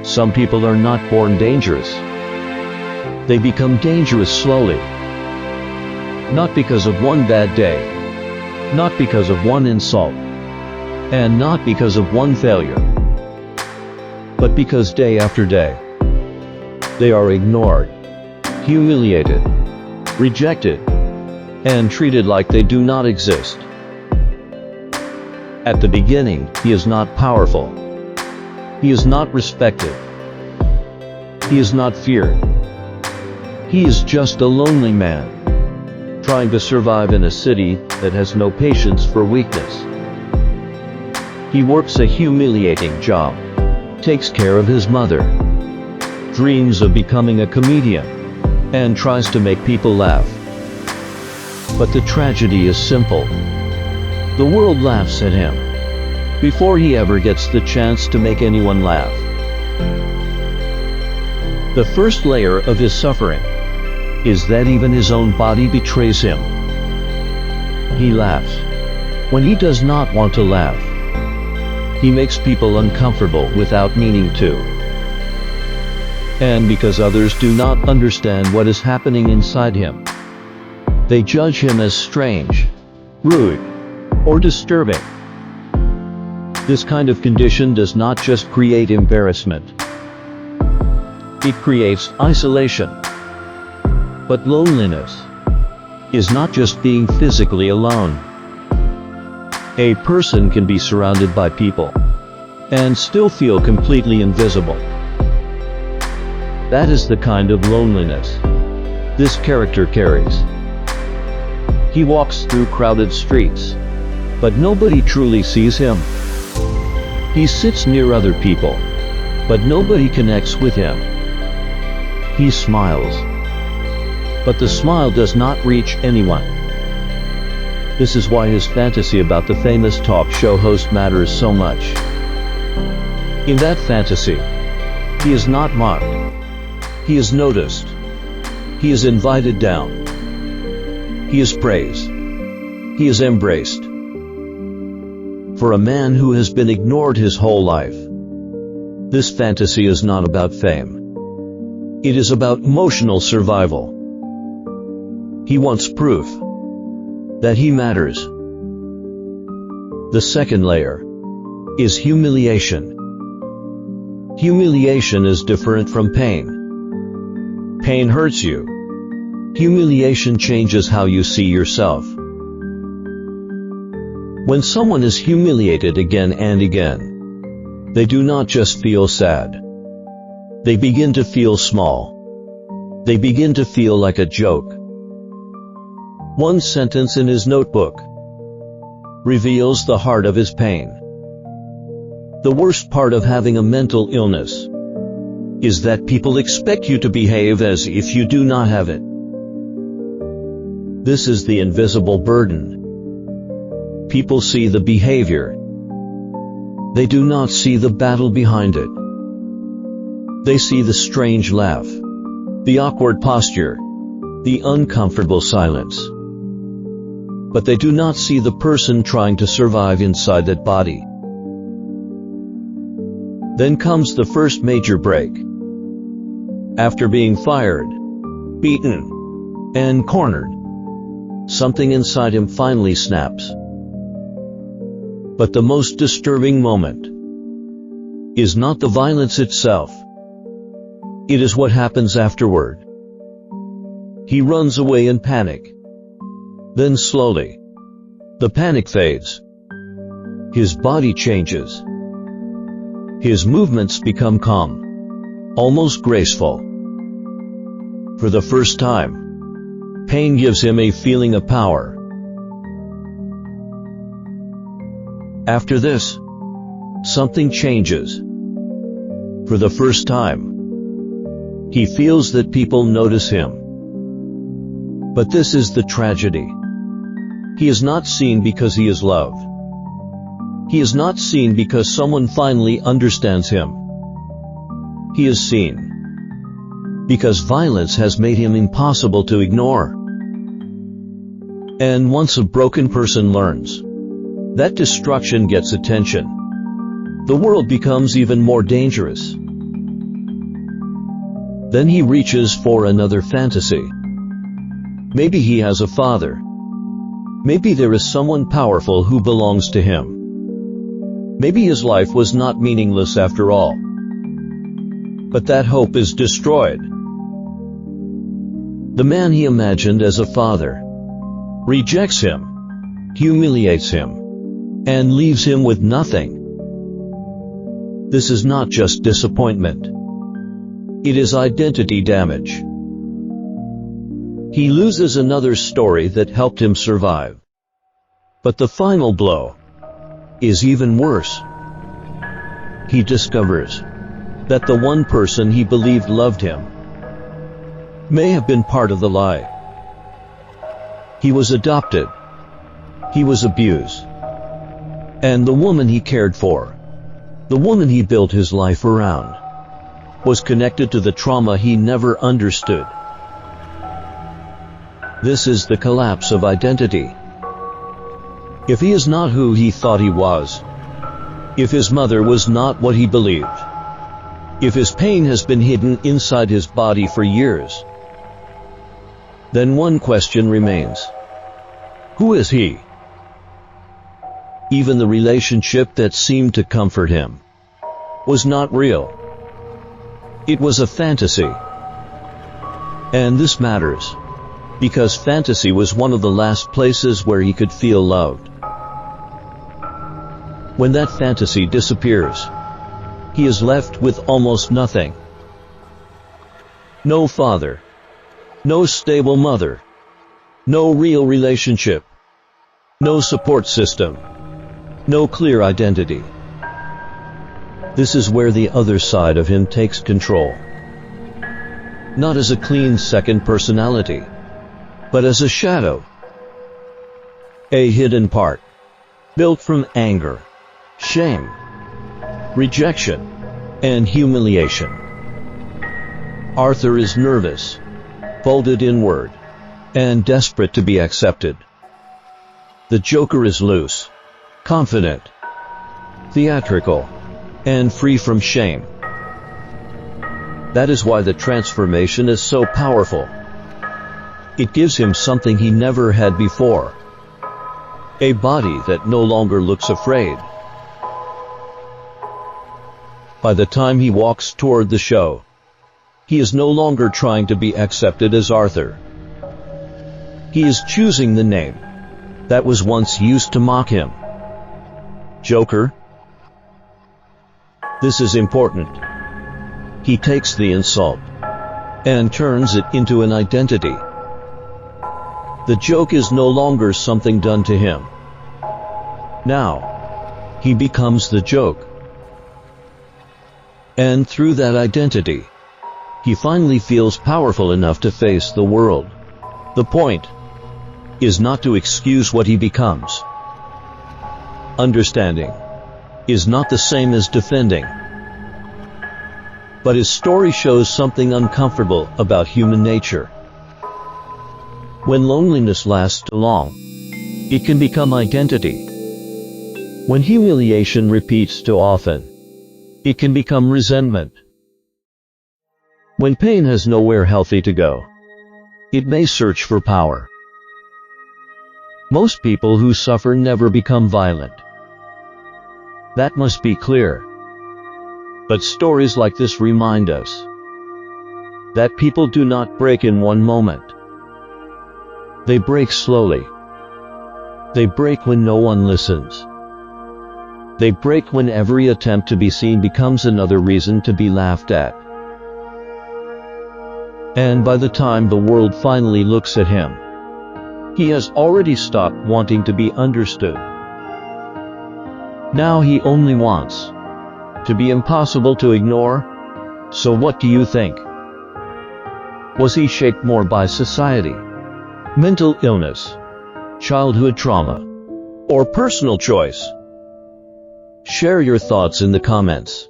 Some people are not born dangerous. They become dangerous slowly. Not because of one bad day, not because of one insult, and not because of one failure, but because day after day, they are ignored, humiliated, rejected, and treated like they do not exist. At the beginning, he is not powerful. He is not respected. He is not feared. He is just a lonely man, trying to survive in a city that has no patience for weakness. He works a humiliating job, takes care of his mother, dreams of becoming a comedian, and tries to make people laugh. But the tragedy is simple. The world laughs at him before he ever gets the chance to make anyone laugh. The first layer of his suffering is that even his own body betrays him. He laughs when he does not want to laugh. He makes people uncomfortable without meaning to. And because others do not understand what is happening inside him, they judge him as strange, rude, or disturbing. This kind of condition does not just create embarrassment. It creates isolation. But loneliness is not just being physically alone. A person can be surrounded by people and still feel completely invisible. That is the kind of loneliness this character carries. He walks through crowded streets, but nobody truly sees him. He sits near other people, but nobody connects with him. He smiles, but the smile does not reach anyone. This is why his fantasy about the famous talk show host matters so much. In that fantasy, he is not mocked. He is noticed. He is invited down. He is praised. He is embraced. For a man who has been ignored his whole life, this fantasy is not about fame. It is about emotional survival. He wants proof that he matters. The second layer is humiliation. Humiliation is different from pain. Pain hurts you. Humiliation changes how you see yourself. When someone is humiliated again and again, they do not just feel sad. They begin to feel small. They begin to feel like a joke. One sentence in his notebook reveals the heart of his pain. The worst part of having a mental illness is that people expect you to behave as if you do not have it. This is the invisible burden. People see the behavior. They do not see the battle behind it. They see the strange laugh, the awkward posture, the uncomfortable silence. But they do not see the person trying to survive inside that body. Then comes the first major break. After being fired, beaten, and cornered, something inside him finally snaps. But the most disturbing moment is not the violence itself. It is what happens afterward. He runs away in panic. Then slowly, the panic fades. His body changes. His movements become calm, almost graceful. For the first time, pain gives him a feeling of power. After this, something changes. For the first time, he feels that people notice him. But this is the tragedy. He is not seen because he is loved. He is not seen because someone finally understands him. He is seen because violence has made him impossible to ignore. And once a broken person learns that destruction gets attention, the world becomes even more dangerous. Then he reaches for another fantasy. Maybe he has a father. Maybe there is someone powerful who belongs to him. Maybe his life was not meaningless after all. But that hope is destroyed. The man he imagined as a father rejects him, humiliates him, and leaves him with nothing. This is not just disappointment. It is identity damage. He loses another story that helped him survive. But the final blow is even worse. He discovers that the one person he believed loved him may have been part of the lie. He was adopted. He was abused. And the woman he cared for, the woman he built his life around, was connected to the trauma he never understood. This is the collapse of identity. If he is not who he thought he was, if his mother was not what he believed, if his pain has been hidden inside his body for years, then one question remains. Who is he? Even the relationship that seemed to comfort him was not real. It was a fantasy. And this matters, because fantasy was one of the last places where he could feel loved. When that fantasy disappears, he is left with almost nothing. No father, no stable mother, no real relationship, no support system, no clear identity. This is where the other side of him takes control. Not as a clean second personality, but as a shadow. A hidden part, built from anger, shame, rejection, and humiliation. Arthur is nervous, folded inward, and desperate to be accepted. The Joker is loose, confident, theatrical, and free from shame. That is why the transformation is so powerful. It gives him something he never had before. A body that no longer looks afraid. By the time he walks toward the show, he is no longer trying to be accepted as Arthur. He is choosing the name that was once used to mock him. Joker. This is important. He takes the insult and turns it into an identity. The joke is no longer something done to him. Now, he becomes the joke. And through that identity, he finally feels powerful enough to face the world. The point is not to excuse what he becomes. Understanding is not the same as defending. But his story shows something uncomfortable about human nature. When loneliness lasts too long, it can become identity. When humiliation repeats too often, it can become resentment. When pain has nowhere healthy to go, it may search for power. Most people who suffer never become violent. That must be clear. But stories like this remind us that people do not break in one moment. They break slowly. They break when no one listens. They break when every attempt to be seen becomes another reason to be laughed at. And by the time the world finally looks at him, he has already stopped wanting to be understood. Now he only wants to be impossible to ignore. So what do you think? Was he shaped more by society, mental illness, childhood trauma, or personal choice? Share your thoughts in the comments.